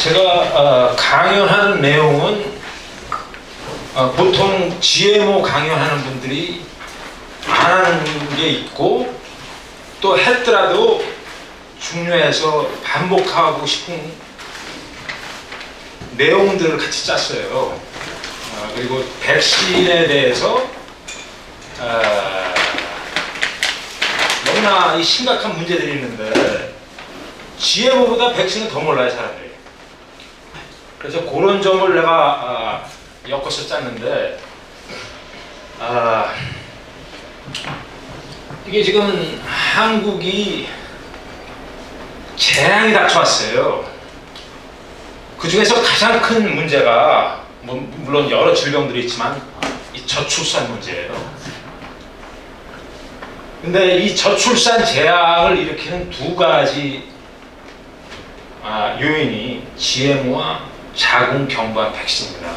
제가 강연하는 내용은 보통 GMO 강연하는 분들이 안 하는 게 있고 또 했더라도 중요해서 반복하고 싶은 내용들을 같이 짰어요. 그리고 백신에 대해서 너무나 이 심각한 문제들이 있는데 GMO보다 백신은 더 몰라요, 사람들이. 그래서 그런 점을 내가 엮어서 짰는데 이게 지금 한국이 재앙이 닥쳐왔어요. 그 중에서 가장 큰 문제가 물론 여러 질병들이 있지만 이 저출산 문제예요. 근데 이 저출산 재앙을 일으키는 두 가지 요인이 GMO와 자궁경부암 백신입니다.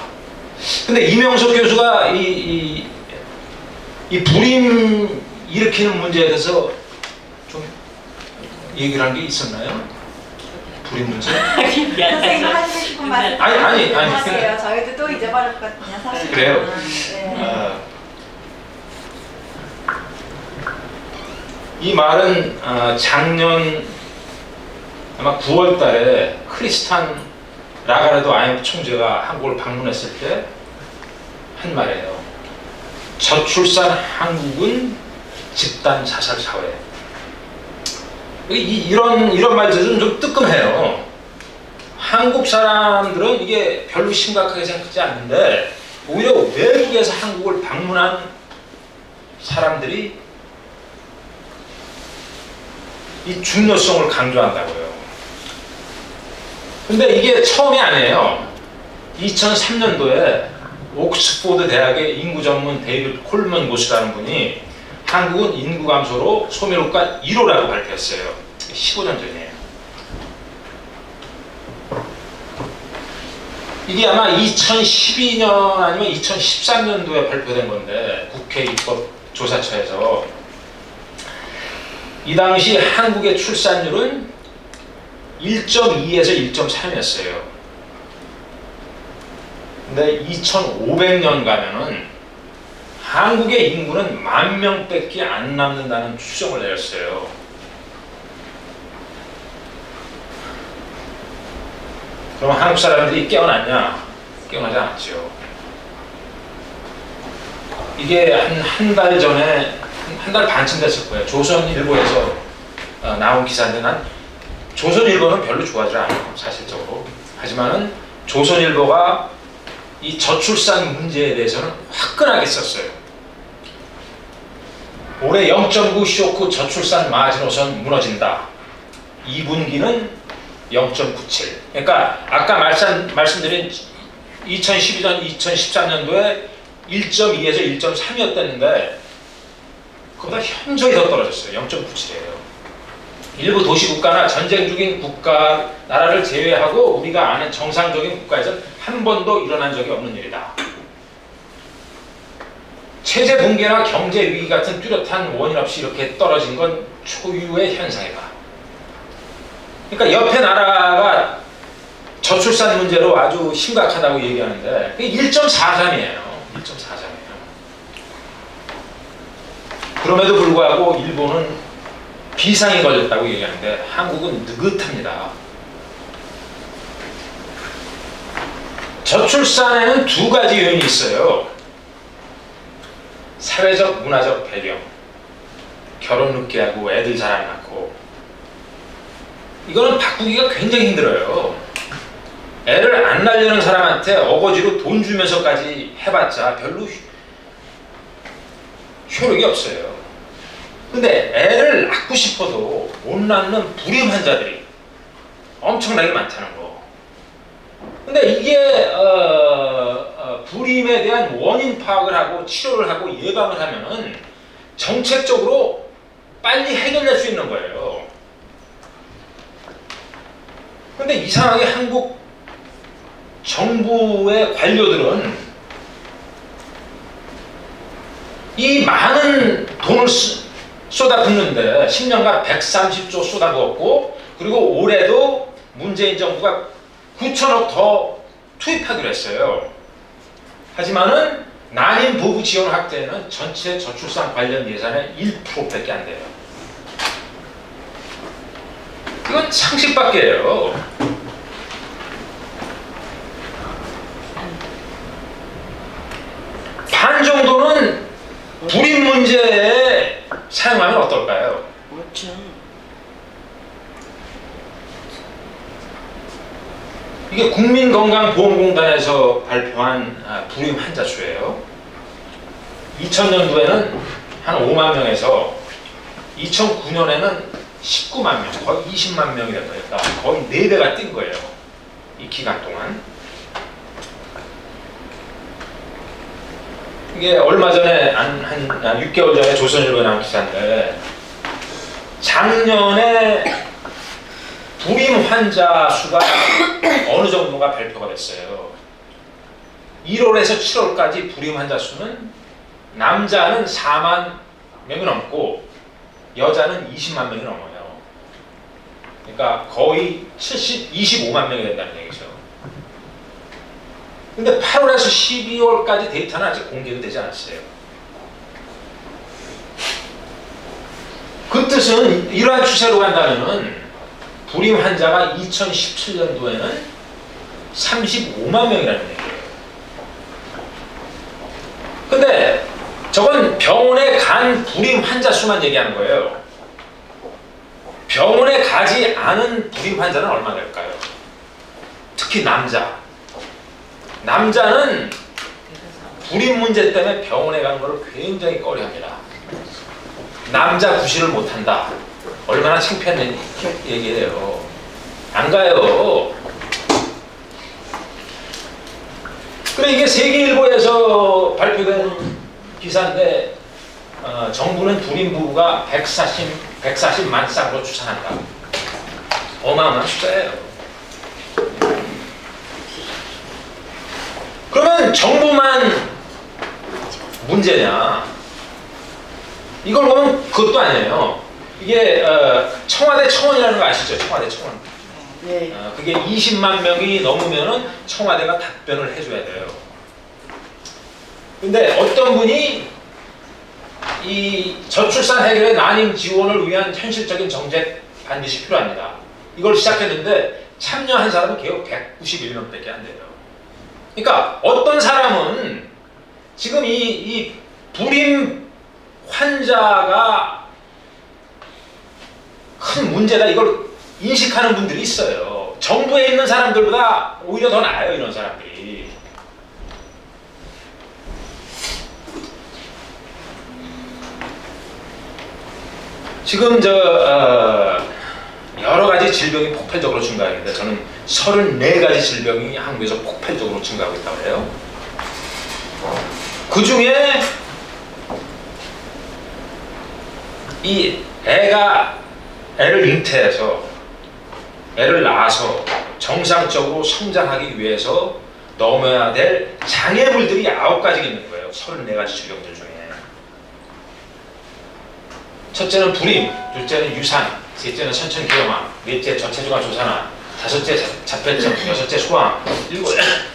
근데 이명석 교수가 이 불임 일으키는 문제에 대해서 좀 얘기를 한 게 있었나요? 불임 문제? 선생님 하시고 싶은 말씀 아니 하세요. 저희도 또 잊어버렸거든요, 사실. 그래요? 네. 이 말은 작년 아마 9월 달에 크리스탄 라가르도 IMF 총재가 한국을 방문했을 때 한 말이에요. 저출산 한국은 집단 자살 사회. 이런 말들은 좀 뜨끔해요. 한국 사람들은 이게 별로 심각하게 생각하지 않는데 오히려 외국에서 한국을 방문한 사람들이 이 중요성을 강조한다고요. 근데 이게 처음이 아니에요. 2003년도에 옥스포드 대학의 인구 전문 데이비드 콜먼 교수라는 분이 한국은 인구 감소로 소멸국가 1호라고 발표했어요. 15년 전이에요. 이게 아마 2012년 아니면 2013년도에 발표된 건데 국회 입법조사처에서 이 당시 한국의 출산율은 1.2에서 1.3이었어요. 근데 2500년 가면은 한국의 인구는 10,000명밖에 안 남는다는 추정을 내렸어요. 그럼 한국 사람들이 깨어났냐? 깨어나지 않았죠. 이게 한 달 전에 한 달 반쯤 됐을 거예요. 조선일보에서 나온 기사인데 난 조선일보는 별로 좋아하지 않아요, 사실적으로. 하지만은 조선일보가 이 저출산 문제에 대해서는 화끈하게 썼어요. 올해 0.9 쇼크 저출산 마지노선 무너진다. 2분기는 0.97. 그러니까 아까 말씀드린 2012년, 2013년도에 1.2에서 1.3이었다는데 그보다 현저히 더 떨어졌어요. 0.97이에요. 일부 도시국가나 전쟁 중인 국가, 나라를 제외하고 우리가 아는 정상적인 국가에서 한 번도 일어난 적이 없는 일이다. 체제 붕괴나 경제 위기 같은 뚜렷한 원인 없이 이렇게 떨어진 건 초유의 현상이다. 그러니까 옆에 나라가 저출산 문제로 아주 심각하다고 얘기하는데 1.43이에요. 1.43이에요. 그럼에도 불구하고 일본은 비상이 걸렸다고 얘기하는데 한국은 느긋합니다. 저출산에는 두 가지 요인이 있어요. 사회적, 문화적 배경. 결혼 늦게 하고 애들 잘 안 낳고. 이거는 바꾸기가 굉장히 힘들어요. 애를 안 낳으려는 사람한테 어거지로 돈 주면서까지 해봤자 별로 효력이 없어요. 근데 애를 낳고 싶어도 못 낳는 불임 환자들이 엄청나게 많다는 거. 근데 이게 불임에 대한 원인 파악을 하고 치료를 하고 예방을 하면은 정책적으로 빨리 해결될 수 있는 거예요. 근데 이상하게 한국 정부의 관료들은 이 많은 돈을 쏟아붓는데 10년간 130조 쏟아부었고 그리고 올해도 문재인 정부가 9천억 더 투입하기로 했어요. 하지만은 난임 부부 지원 확대는 전체 저출산 관련 예산의 1%밖에 안 돼요. 이건 상식 밖이에요. 반 정도는 불임 문제에 사용하면 어떨까요? 그렇죠. 이게 국민건강보험공단에서 발표한 불임 환자 수예요. 2000년도에는 한 5만 명에서 2009년에는 19만 명, 거의 20만 명이 된 거니까 거의 4배가 뛴 거예요. 이 기간 동안. 이게 얼마 전에 한 6개월 전에 조선일보에 나온 기사인데 작년에 불임 환자 수가 어느 정도가 발표가 됐어요. 1월에서 7월까지 불임 환자 수는 남자는 4만 명이 넘고 여자는 20만 명이 넘어요. 그러니까 거의 25만 명이 된다는 얘기죠. 근데 8월에서 12월까지 데이터는 아직 공개가 되지 않았어요. 그 뜻은 이러한 추세로 간다면은 불임 환자가 2017년도에는 35만 명이라는 얘기예요. 근데 저건 병원에 간 불임 환자 수만 얘기하는 거예요. 병원에 가지 않은 불임 환자는 얼마나 될까요? 특히 남자. 남자는 불임 문제 때문에 병원에 가는 것을 굉장히 꺼려합니다. 남자 구실을 못한다. 얼마나 창피한 얘기예요. 안 가요. 그래 이게 세계일보에서 발표된 기사인데 정부는 불임 부부가 140만 쌍으로 추산한다. 어마어마한 숫자예요. 그러면 정부만 문제냐? 이걸 보면 그것도 아니에요. 이게 청와대 청원이라는 거 아시죠? 청와대 청원. 네. 그게 20만 명이 넘으면은 청와대가 답변을 해줘야 돼요. 근데 어떤 분이 이 저출산 해결의 난임 지원을 위한 현실적인 정책 반드시 필요합니다. 이걸 시작했는데 참여한 사람은 겨우 191명밖에 안 돼요. 그러니까 어떤 사람은 지금 이 불임 환자가 큰 문제다 이걸 인식하는 분들이 있어요. 정부에 있는 사람들보다 오히려 더 나아요, 이런 사람들이. 지금 여러 가지 질병이 폭발적으로 증가하는데 저는 34가지 질병이 한국에서 폭발적으로 증가하고 있다고 해요. 그 중에 이 애를 잉태해서 애를 낳아서 정상적으로 성장하기 위해서 넘어야 될 장애물들이 9가지가 있는 거예요. 34가지 질병들 중에. 첫째는 불임, 둘째는 유산, 셋째는 선천기형아, 넷째 저체중아 조산아, 다섯째 자폐증, 여섯째 소아,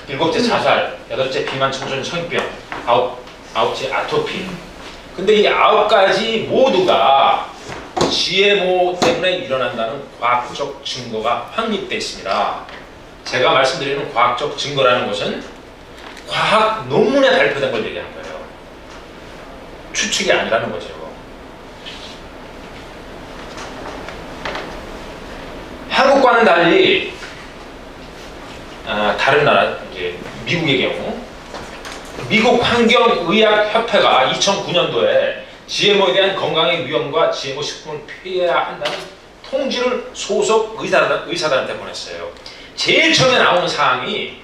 일곱째 자살, 여덟째 비만 청소년 성인병, 아홉째 아토피. 근데 이 9가지 모두가 GMO 때문에 일어난다는 과학적 증거가 확립되어 있습니다. 제가 말씀드리는 과학적 증거라는 것은 과학 논문에 발표된 걸 얘기하는 거예요. 추측이 아니라는 거죠. 한국과는 달리 다른 나라, 이제 미국의 경우 미국 환경의학협회가 2009년도에 GMO에 대한 건강의 위험과 GMO 식품을 피해야 한다는 통지를 소속 의사들한테 보냈어요. 제일 처음에 나오는 사항이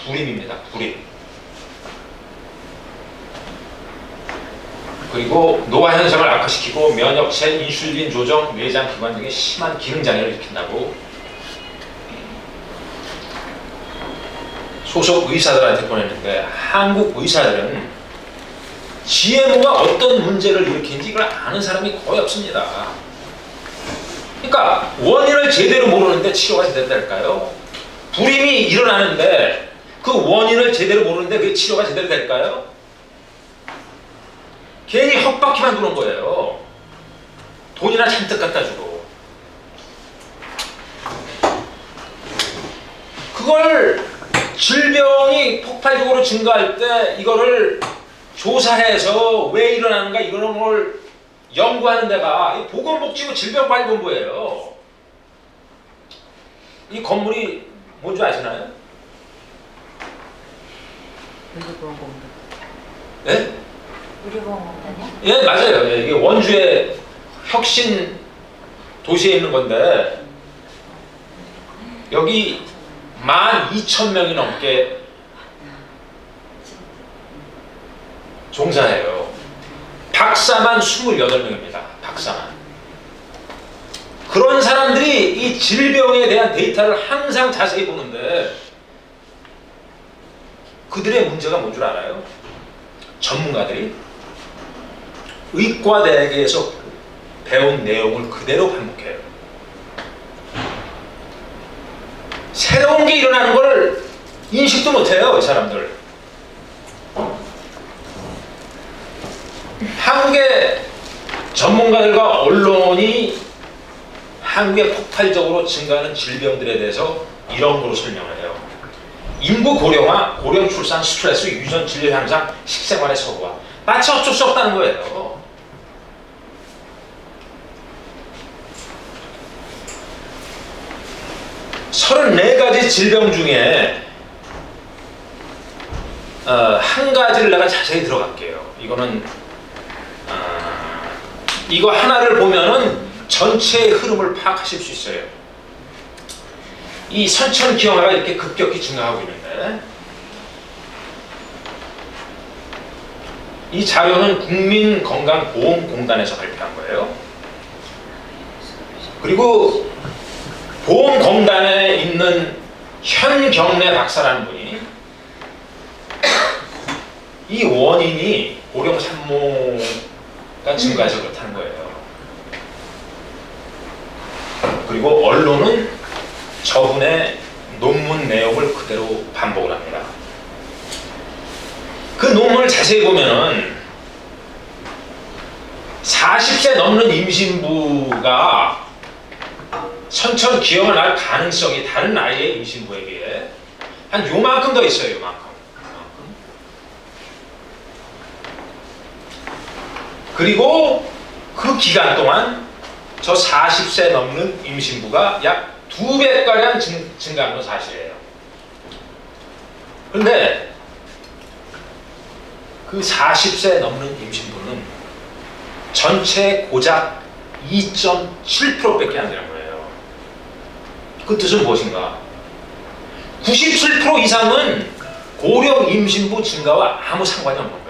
불임입니다. 불임. 그리고 노화 현상을 악화시키고 면역체, 인슐린 조정, 내장 기관 등의 심한 기능장애를 일으킨다고 소속 의사들한테 보냈는데 한국 의사들은 GMO가 어떤 문제를 일으키는지 이걸 아는 사람이 거의 없습니다. 그러니까 그러니까 원인을 제대로 모르는데 치료가 제대로 될까요? 불임이 일어나는데 그 원인을 제대로 모르는데 그 치료가 제대로 될까요? 괜히 헛바퀴만 도는 거예요. 돈이나 잔뜩 갖다 주고. 그걸 질병이 폭발적으로 증가할 때 이거를 조사해서 왜 일어나는가 이런 걸 연구하는 데가 보건복지부 질병관리본부예요. 이 건물이 뭔지 아시나요? 의료보험공단. 예? 의료보험공단이요? 예, 맞아요. 예, 이게 원주의 혁신 도시에 있는 건데 여기 12,000명이 넘게 종사해요. 박사만 28명입니다. 박사만. 그런 사람들이 이 질병에 대한 데이터를 항상 자세히 보는데 그들의 문제가 뭔 줄 알아요? 전문가들이 의과대학에서 배운 내용을 그대로 반복해요. 새로운 게 일어나는 걸 인식도 못해요, 이 사람들. 한국의 전문가들과 언론이 한국에 폭발적으로 증가하는 질병들에 대해서 이런 거로 설명을 해요. 인구 고령화, 고령 출산, 스트레스, 유전 진료 향상, 식생활의 서구화. 마치 어쩔 수 없다는 거예요. 서른네 가지 질병 중에 한 가지를 내가 자세히 들어갈게요. 이거는 이거 하나를 보면은 전체의 흐름을 파악하실 수 있어요. 이 선천기형아가 이렇게 급격히 증가하고 있는데 이 자료는 국민건강보험공단에서 발표한 거예요. 그리고 보험공단에 있는 현경래 박사라는 분이 이 원인이 고령 산모가 증가해서 그렇다는 거예요. 그리고 언론은 저분의 논문 내용을 그대로 반복을 합니다. 그 논문을 자세히 보면은 40세 넘는 임신부가 선천기형을 날 가능성이 다른 나이의 임신부에 비해 한 요만큼 더 있어요. 요만큼. 그리고 그 기간 동안 저 40세 넘는 임신부가 약 2배가량 증가한 건 사실이에요. 그런데 그 40세 넘는 임신부는 전체 고작 2.7%밖에 안 되는 거예요. 그 뜻은 무엇인가? 97% 이상은 고령 임신부 증가와 아무 상관이 없는 거예요.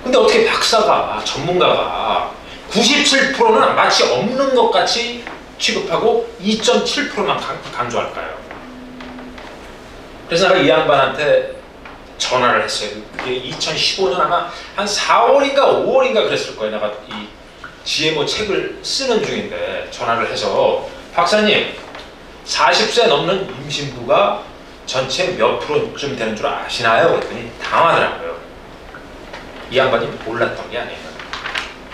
근데 어떻게 박사가, 전문가가 97%는 마치 없는 것 같이 취급하고 2.7%만 강조할까요? 그래서 내가 이 양반한테 전화를 했어요. 그게 2015년 아마 한 4월인가 5월인가 그랬을 거예요. 내가 이 GMO 책을 쓰는 중인데 전화를 해서 박사님 40세 넘는 임신부가 전체 몇 프로쯤 되는 줄 아시나요? 그랬더니 당황하더라고요. 이 양반이 몰랐던 게 아니에요.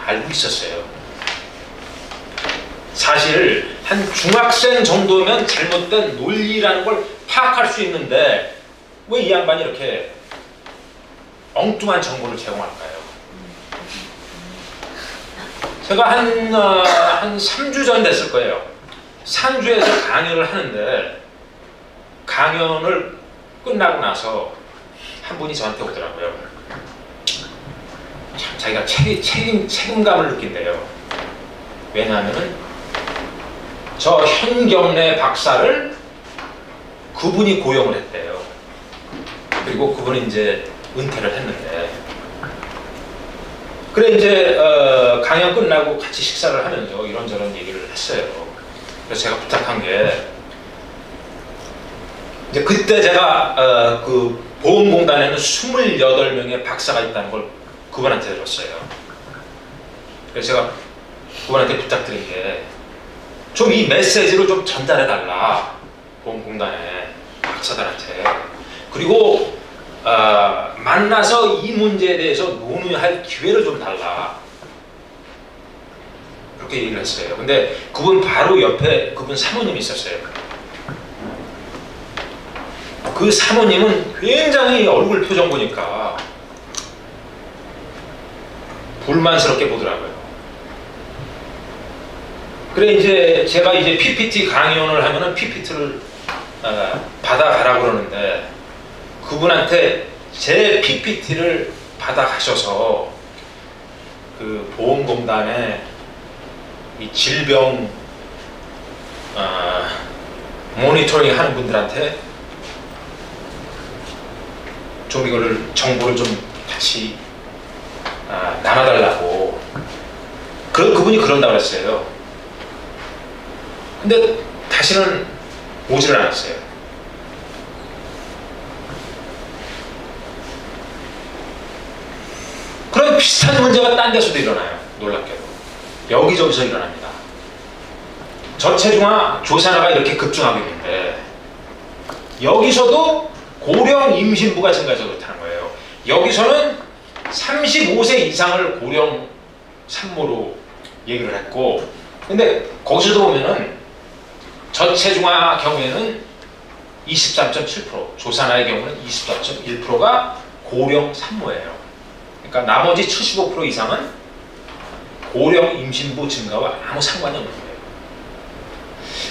알고 있었어요. 사실 한 중학생 정도면 잘못된 논리라는 걸 파악할 수 있는데 왜 이 양반이 이렇게 엉뚱한 정보를 제공할까요? 제가 한 3주 전 됐을 거예요. 상주에서 강연을 하는데 강연을 끝나고 나서 한 분이 저한테 오더라고요. 참 자기가 책임감을 느낀대요. 왜냐하면은 저 현경래 박사를 그분이 고용을 했대요. 그리고 그분이 이제 은퇴를 했는데 그래 이제 강연 끝나고 같이 식사를 하면서 이런저런 얘기를 했어요. 그래서 제가 부탁한 게 이제 그때 제가 그 보험공단에는 28명의 박사가 있다는 걸 그분한테 들었어요. 그래서 제가 그분한테 부탁드린 게 좀 이 메시지를 좀 전달해달라. 보험공단에 박사들한테. 그리고 만나서 이 문제에 대해서 논의할 기회를 좀 달라. 그렇게 얘기를 했어요. 근데 그분 바로 옆에 그분 사모님이 있었어요. 그 사모님은 굉장히 얼굴 표정 보니까 불만스럽게 보더라고요. 그래 이제 제가 이제 PPT 강연을 하면은 PPT를 받아가라 그러는데 그분한테 제 PPT를 받아가셔서 그 보험공단에 이 질병 모니터링 하는 분들한테 좀 이거를 정보를 좀 같이 나눠달라고 그분이 그런다고 했어요. 근데 다시는 오지를 않았어요. 그런 비슷한 문제가 딴 데서도 일어나요. 놀랍게도. 여기저기서 일어납니다. 저체중아 조산화가 이렇게 급증하고 있는데 여기서도 고령 임신부가 증가해서 그렇다는 거예요. 여기서는 35세 이상을 고령 산모로 얘기를 했고 근데 거기서도 보면은 저체중아 경우에는 23.7%, 조산아의 경우는 24.1%가 고령 산모예요. 그러니까 나머지 75% 이상은 고령 임신부 증가와 아무 상관이 없는 거예요.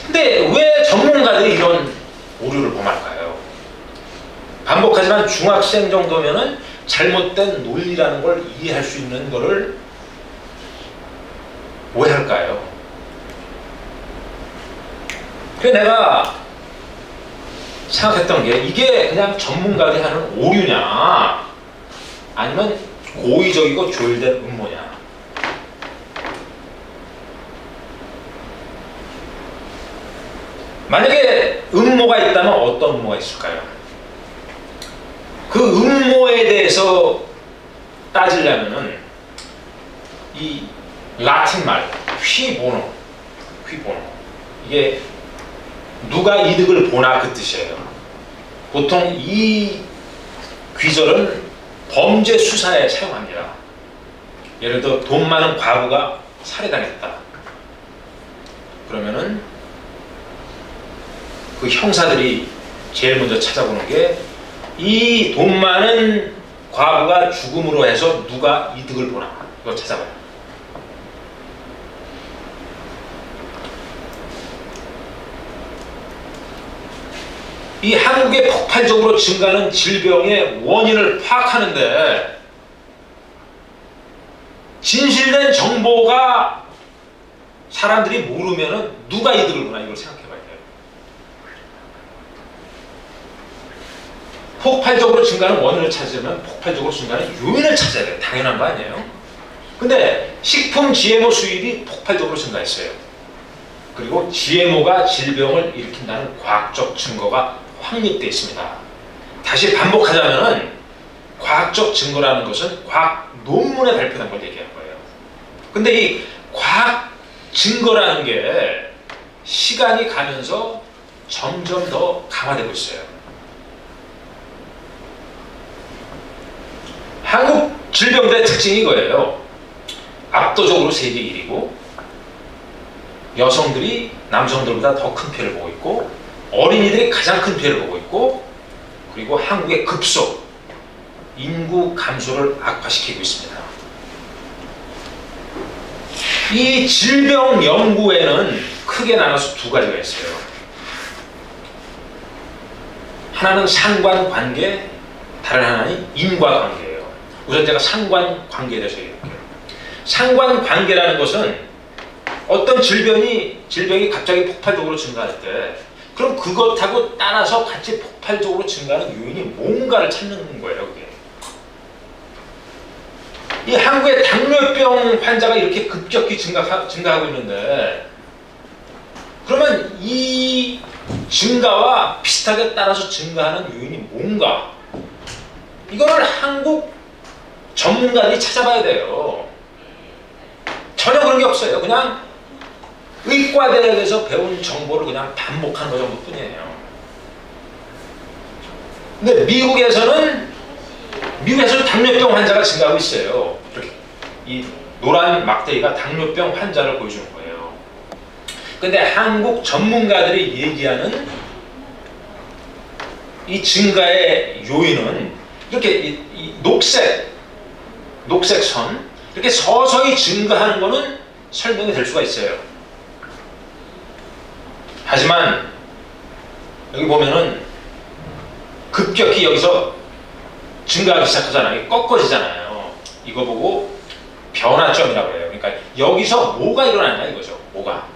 근데 왜 전문가들이 이런 오류를 범할까요? 반복하지만 중학생 정도면은 잘못된 논리라는 걸 이해할 수 있는 거를 왜 할까요? 그래서 내가 생각했던 게 이게 그냥 전문가들이 하는 오류냐 아니면 고의적이고 조율된 음모냐. 만약에 음모가 있다면 어떤 음모가 있을까요? 그 음모에 대해서 따지려면은 이 라틴 말 휘보노 이게 누가 이득을 보나 그 뜻이에요. 보통 이 귀절은 범죄 수사에 사용합니다. 예를 들어 돈 많은 과부가 살해당했다. 그러면은 그 형사들이 제일 먼저 찾아보는 게 이 돈 많은 과부가 죽음으로 해서 누가 이득을 보나 이걸 찾아봐요. 이 한국에 폭발적으로 증가하는 질병의 원인을 파악하는데 진실된 정보가 사람들이 모르면은 누가 이득을 보나 이걸 생각해 봐야 돼요. 폭발적으로 증가하는 원인을 찾으면 폭발적으로 증가하는 요인을 찾아야 돼요. 당연한 거 아니에요? 근데 식품 GMO 수입이 폭발적으로 증가했어요. 그리고 GMO가 질병을 일으킨다는 과학적 증거가 확립되어 있습니다. 다시 반복하자면은 과학적 증거라는 것은 과학 논문에 발표된 걸 얘기한 거예요. 근데 이 과학 증거라는 게 시간이 가면서 점점 더 강화되고 있어요. 한국 질병들의 특징이 이거예요. 압도적으로 세계 1위고 여성들이 남성들보다 더 큰 피해를 보고 있고 어린이들이 가장 큰 피해를 보고 있고 그리고 한국의 급속 인구 감소를 악화시키고 있습니다. 이 질병 연구에는 크게 나눠서 두 가지가 있어요. 하나는 상관관계, 다른 하나는 인과관계예요. 우선 제가 상관관계에 대해서 얘기할게요. 상관관계라는 것은 어떤 질병이 갑자기 폭발적으로 증가할 때 그럼 그것하고 따라서 같이 폭발적으로 증가하는 요인이 뭔가를 찾는 거예요. 그게. 이 한국의 당뇨병 환자가 이렇게 급격히 증가하고 있는데 그러면 이 증가와 비슷하게 따라서 증가하는 요인이 뭔가 이거를 한국 전문가들이 찾아봐야 돼요. 전혀 그런 게 없어요. 그냥 의과대학에서 배운 정보를 그냥 반복한 거 정도뿐이에요. 근데 미국에서는 당뇨병 환자가 증가하고 있어요. 이렇게 이 노란 막대기가 당뇨병 환자를 보여주는 거예요. 근데 한국 전문가들이 얘기하는 이 증가의 요인은 이렇게 이 녹색 선 이렇게 서서히 증가하는 거는 설명이 될 수가 있어요. 하지만 여기 보면은 급격히 여기서 증가하기 시작하잖아요. 꺾어지잖아요. 이거 보고 변화점이라고 해요. 그러니까 여기서 뭐가 일어났냐 이거죠. 뭐가.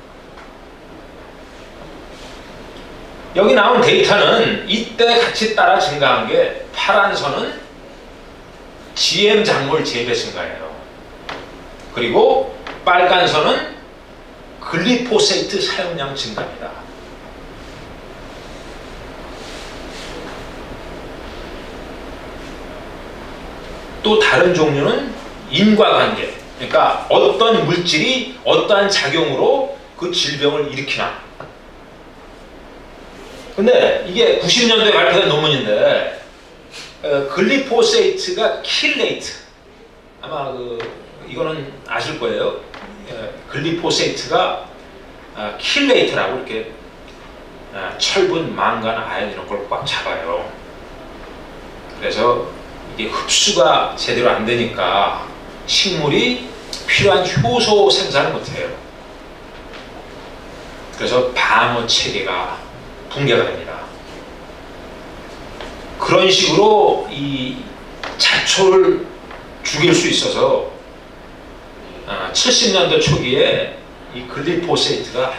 여기 나온 데이터는 이때 같이 따라 증가한 게 파란 선은 GM 작물 재배 증가예요. 그리고 빨간 선은 글리포세이트 사용량 증가입니다. 또 다른 종류는 인과관계, 그러니까 어떤 물질이 어떠한 작용으로 그 질병을 일으키나. 근데 이게 90년도에 발표된 논문인데 글리포세이트가 킬레이트, 아마 이거는 아실 거예요. 글리포세이트가 킬레이트라고 이렇게 철분, 망간, 아연 이런 걸 꽉 잡아요. 그래서 이게 흡수가 제대로 안 되니까 식물이 필요한 효소 생산을 못해요. 그래서 방어 체계가 붕괴가 됩니다. 그런 식으로 이 잡초를 죽일 수 있어서 70년대 초기에 이 글리포세이트가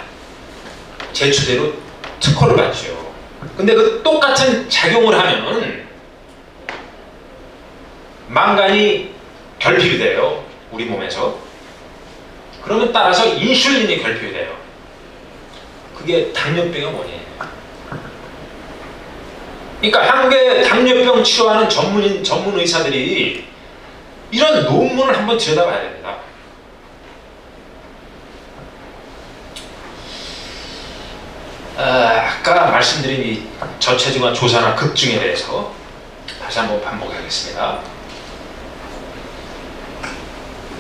제초제로 특허를 받죠. 근데 그 똑같은 작용을 하면 망간이 결핍이 돼요. 우리 몸에서. 그러면 따라서 인슐린이 결핍이 돼요. 그게 당뇨병의 원인이에요. 그러니까 한국의 당뇨병 치료하는 전문 의사들이 이런 논문을 한번 들여다봐야 됩니다. 아까 말씀드린 이 저체중과 조사나 급증에 대해서 다시 한번 반복하겠습니다.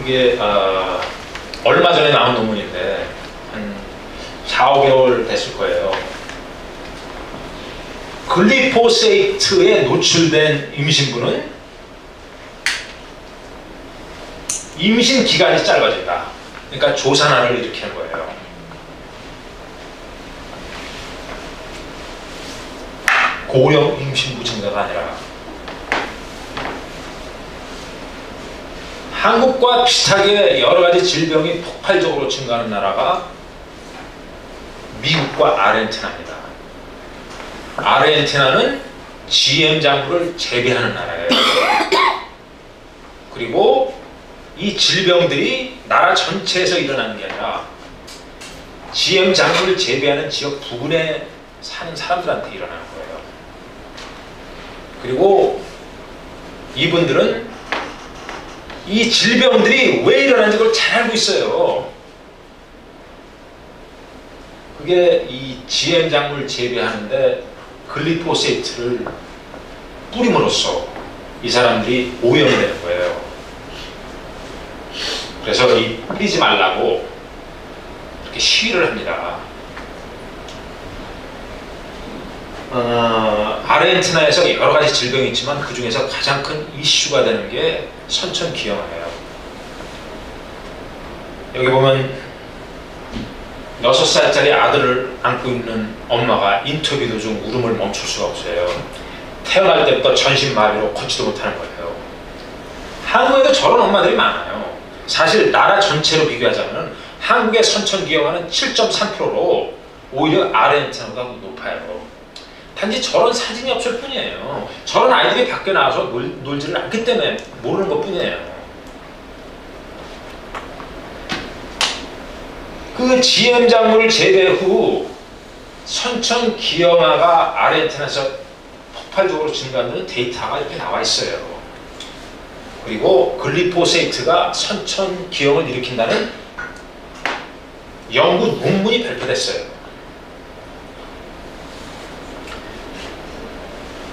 이게 얼마 전에 나온 논문인데 한 4, 5개월 됐을 거예요. 글리포세이트에 노출된 임신부는 임신 기간이 짧아진다. 그러니까 조산화를 일으키는 거예요. 고령 임신부 증가가 아니라. 한국과 비슷하게 여러 가지 질병이 폭발적으로 증가하는 나라가 미국과 아르헨티나입니다. 아르헨티나는 GM 작물을 재배하는 나라예요. 그리고 이 질병들이 나라 전체에서 일어나는 게 아니라 GM 작물을 재배하는 지역 부근에 사는 사람들한테 일어나는 거예요. 그리고 이분들은 이 질병들이 왜 일어나는지 그걸 잘 알고 있어요. 그게 이 GM 작물 재배하는데 글리포세이트를 뿌림으로써 이 사람들이 오염이 되는 거예요. 그래서 이 뿌리지 말라고 이렇게 시위를 합니다. 아르헨티나에서 여러 가지 질병이 있지만 그 중에서 가장 큰 이슈가 되는 게 선천기형아예요. 여기 보면 6살짜리 아들을 안고 있는 엄마가 인터뷰 도중 울음을 멈출 수가 없어요. 태어날 때부터 전신마비로 걷지도 못하는 거예요. 한국에도 저런 엄마들이 많아요. 사실 나라 전체로 비교하자면 한국의 선천기형아는 7.3%로 오히려 아르헨티나보다 높아요. 단지 저런 사진이 없을 뿐이에요. 저런 아이들이 밖에 나와서 놀지를 않기 때문에 모르는 것 뿐이에요. 그 GM 작물 재배 후 선천기형아가 아르헨티나에서 폭발적으로 증가하는 데이터가 이렇게 나와 있어요. 그리고 글리포세이트가 선천기형을 일으킨다는 연구 논문이 발표됐어요.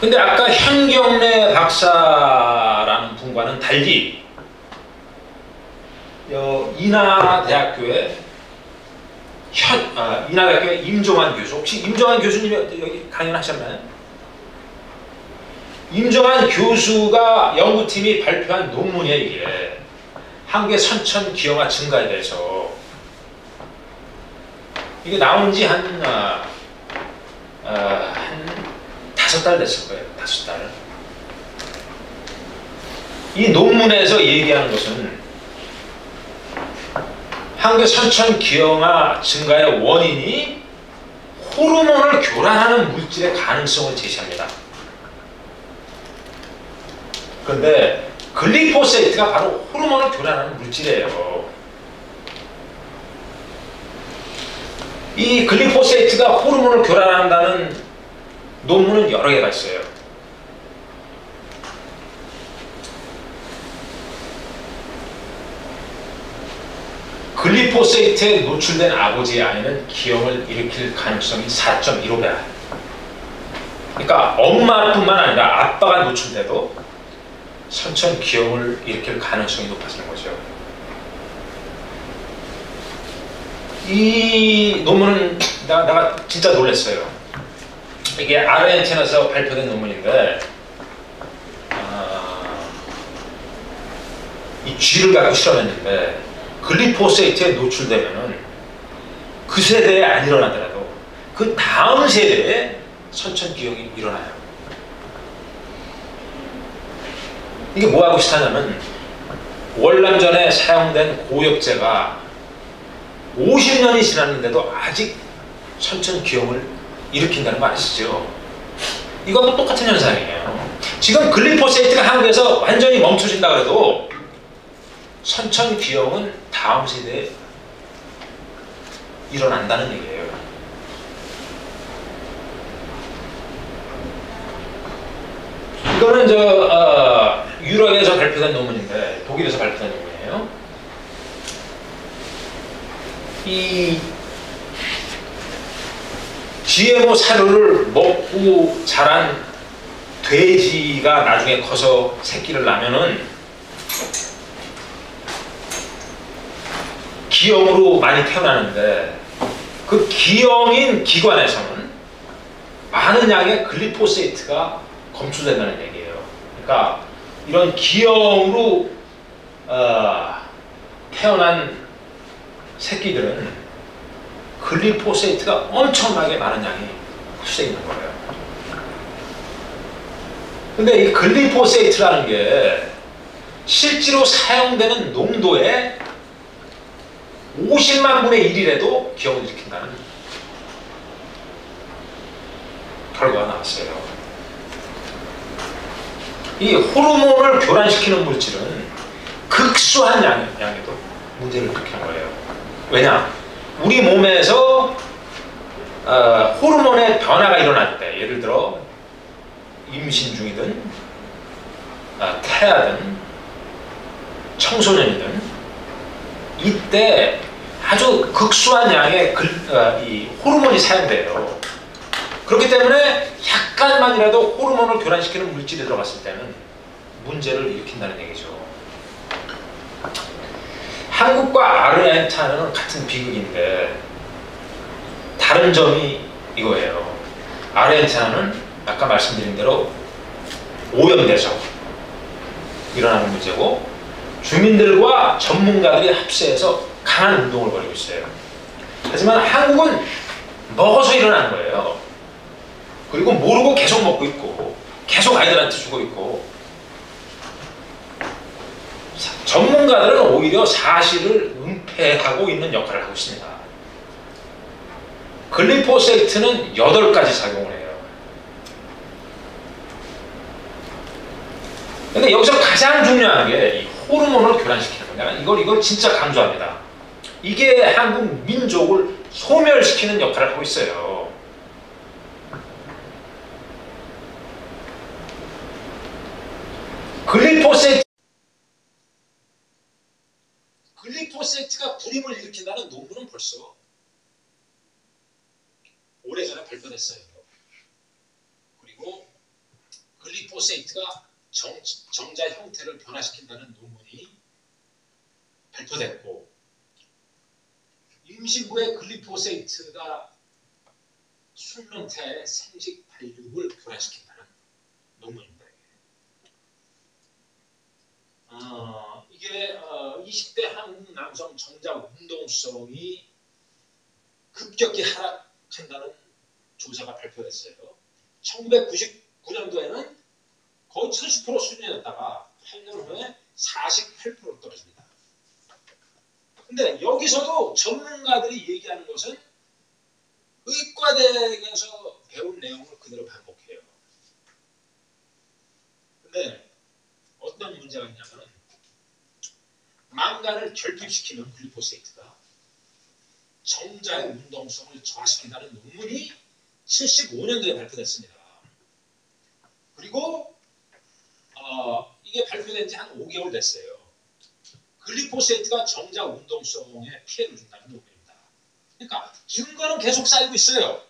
근데 아까 현경래 박사라는 분과는 달리 인하대학교의 인하대학교의 임종환 교수, 혹시 임종환 교수님이 여기 강연하셨나요? 임종환 교수가 연구팀이 발표한 논문이에요. 이게 한국의 선천 기형아 증가에 대해서. 이게 나온 지 한 5달 됐을 거예요. 5달. 이 논문에서 얘기하는 것은 한국의 선천 기형아 증가의 원인이 호르몬을 교란하는 물질의 가능성을 제시합니다. 그런데 글리포세이트가 바로 호르몬을 교란하는 물질이에요. 이 글리포세이트가 호르몬을 교란한다는 논문은 여러 개가 있어요. 글리포세이트에 노출된 아버지의 아이는 기형을 일으킬 가능성이 4.15배야. 그러니까 엄마뿐만 아니라 아빠가 노출돼도 선천 기형을 일으킬 가능성이 높아지는 거죠. 이 논문은 내가 진짜 놀랐어요. 이게 아르헨티나에서 발표된 논문인데 이 쥐를 갖고 실험했는데 글리포세이트에 노출되면은 그 세대에 안 일어나더라도 그 다음 세대에 선천기형이 일어나요. 이게 뭐하고 비슷하냐면 월남전에 사용된 고엽제가 50년이 지났는데도 아직 선천기형을 일으킨다는 거 아시죠? 이것도 똑같은 현상이에요. 지금 글리포세이트가 한국에서 완전히 멈춰진다 그래도 선천기형은 다음 세대에 일어난다는 얘기예요. 이거는 유럽에서 발표된 논문인데 독일에서 발표된 논문이에요. 이 GMO 사료를 먹고 자란 돼지가 나중에 커서 새끼를 낳으면은 기형으로 많이 태어나는데 그 기형인 기관에서는 많은 양의 글리포세이트가 검출된다는 얘기예요. 그러니까 이런 기형으로 태어난 새끼들은 글리포세이트가 엄청나게 많은 양이 흡수되어 있는 거예요. 근데 이 글리포세이트라는 게 실제로 사용되는 농도의 50만 분의 1이라도 기형을 일으킨다는 결과가 나왔어요. 이 호르몬을 교란시키는 물질은 극소한 양에도 문제를 일으키는 거예요. 왜냐? 우리 몸에서 호르몬의 변화가 일어날 때, 예를 들어 임신 중이든 태아든 청소년이든 이때 아주 극소한 양의 이 호르몬이 사용돼요. 그렇기 때문에 약간만이라도 호르몬을 교란시키는 물질이 들어갔을 때는 문제를 일으킨다는 얘기죠. 한국과 아르헨티나는 같은 비극인데 다른 점이 이거예요. 아르헨티나는 아까 말씀드린 대로 오염돼서 일어나는 문제고 주민들과 전문가들이 합세해서 강한 운동을 벌이고 있어요. 하지만 한국은 먹어서 일어나는 거예요. 그리고 모르고 계속 먹고 있고 계속 아이들한테 주고 있고 전문가들은 오히려 사실을 은폐하고 있는 역할을 하고 있습니다. 글리포세이트는 8가지 작용을 해요. 근데 여기서 가장 중요한 게 이 호르몬을 교란시키는 거냐. 이걸 진짜 강조합니다. 이게 한국 민족을 소멸시키는 역할을 하고 있어요. 글리포세이트가 불임을 일으킨다는 논문은 벌써 전에 발표됐어요. 그리고 글리포세이트가 정자 형태를 변화시킨다는 논문이 발표됐고, 임신부의 글리포세이트가 순릉태의 생식 발육을 변화시킨다는 논문입니다. 이게 20대 한국 남성 정자 운동성이 급격히 하락한다는 조사가 발표됐어요. 1999년도에는 거의 70% 수준이었다가 8년 후에 48%로 떨어집니다. 근데 여기서도 전문가들이 얘기하는 것은 의과대학에서 배운 내용을 그대로 반복해요. 근데 어떤 문제가 있냐면, 망간을 결핍시키는 글리포세이트가 정자의 운동성을 저하시킨다는 논문이 75년도에 발표됐습니다. 그리고 이게 발표된 지 한 5개월 됐어요. 글리포세이트가 정자 운동성에 피해를 준다는 논문입니다. 그러니까 증거는 계속 쌓이고 있어요.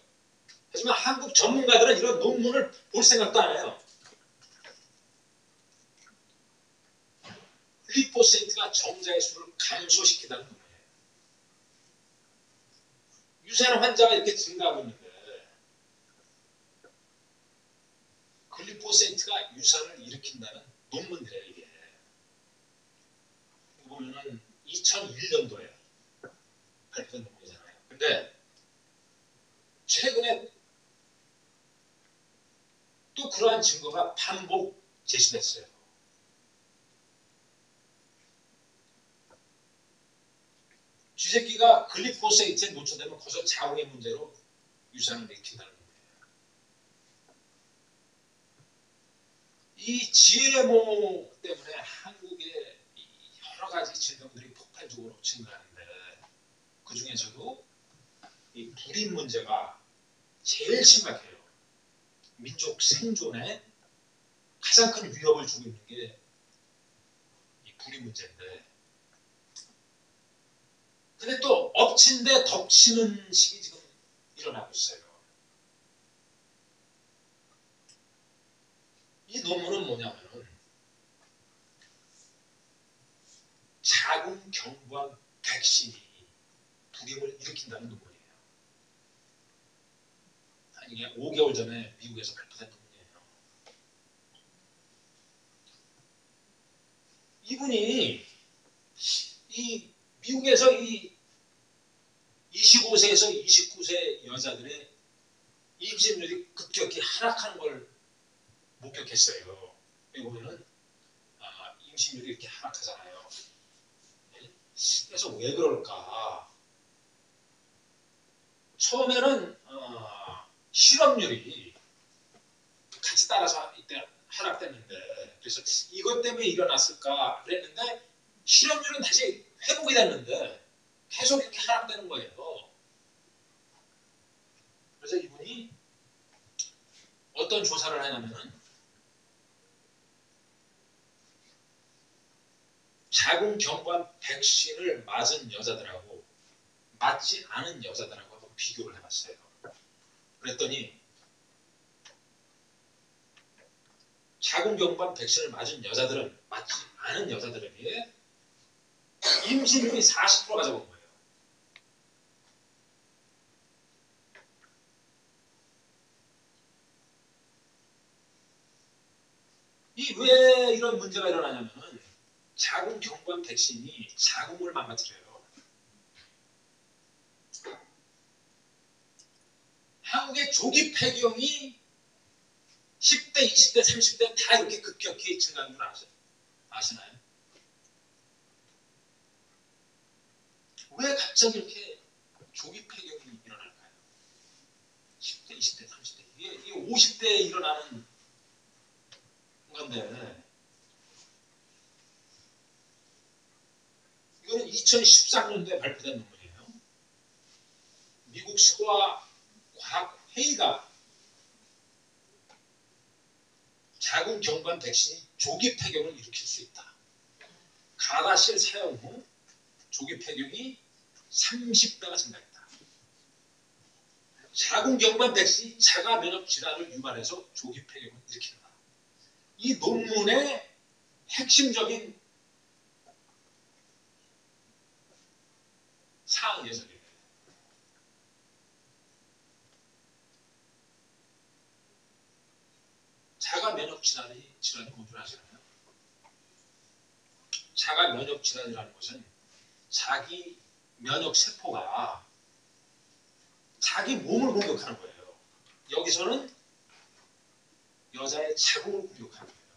하지만 한국 전문가들은 이런 논문을 볼 생각도 안 해요. 글리포세이트가 정자의 수를 감소시킨다는 논문이에요. 유사한 환자가 이렇게 증가하고 있는데 글리포세이트가 유산을 일으킨다는 논문들이에요. 이게 보면은 2001년도에 발표된 논문이잖아요. 근데 최근에 또 그러한 증거가 반복 제시됐어요. 쥐새끼가 글리포세이트에 노출되면 거기서 자궁의 문제로 유산을 일으킨다는 겁니다. 이 GMO 때문에 한국의 여러 가지 질병들이 폭발적으로 증가하는데, 그 중에서도 이 불임 문제가 제일 심각해요. 민족 생존에 가장 큰 위협을 주고 있는 게 이 불임 문제인데, 근데 또 엎친 데 덮치는 식이 지금 일어나고 있어요. 이 논문은 뭐냐면은 자궁 경부암 백신이 불임을 일으킨다는 논문이에요. 이게 5개월 전에 미국에서 발표된 논문이에요. 이분이 이 미국에서 이 25세에서 29세 여자들의 임신율이 급격히 하락하는 걸 목격했어요. 여기 보면은 임신율이 이렇게 하락하잖아요. 그래서 왜 그럴까? 처음에는 실업률이 같이 따라서 이때 하락됐는데, 그래서 이것 때문에 일어났을까 그랬는데 실업률은 다시 회복이 됐는데 계속 이렇게 하락되는 거예요. 그래서 이분이 어떤 조사를 하냐면은 자궁 경부암 백신을 맞은 여자들하고 맞지 않은 여자들하고 한번 비교를 해봤어요. 그랬더니 자궁 경부암 백신을 맞은 여자들은 맞지 않은 여자들에게 임신율이 40%가 적은 거예요. 이 왜 이런 문제가 일어나냐면, 자궁 경부암 백신이 자궁을 망가뜨려요. 한국의 조기 폐경이 10대, 20대, 30대 다 이렇게 급격히 증가하는 줄 아시나요? 왜 갑자기 이렇게 조기 폐경이 일어날까요? 10대, 20대, 30대. 이게 50대에 일어나는 건데, 이거는 2013년도에 발표된 논문이에요. 미국 소아과학회의가 자궁 경부암 백신이 조기 폐경을 일으킬 수 있다. 가다실 사용 후 조기 폐경이 30배가 증가했다. 자궁경부암 백신이 자가 면역 질환을 유발해서 조기 폐렴을 일으킨다. 이 논문의 핵심적인 사항 예설이에요. 자가 면역 질환이 뭔 줄 아시나요? 자가 면역 질환이라는 것은 자기 면역 세포가 자기 몸을 공격하는 거예요. 여기서는 여자의 자궁을 공격하는 거예요.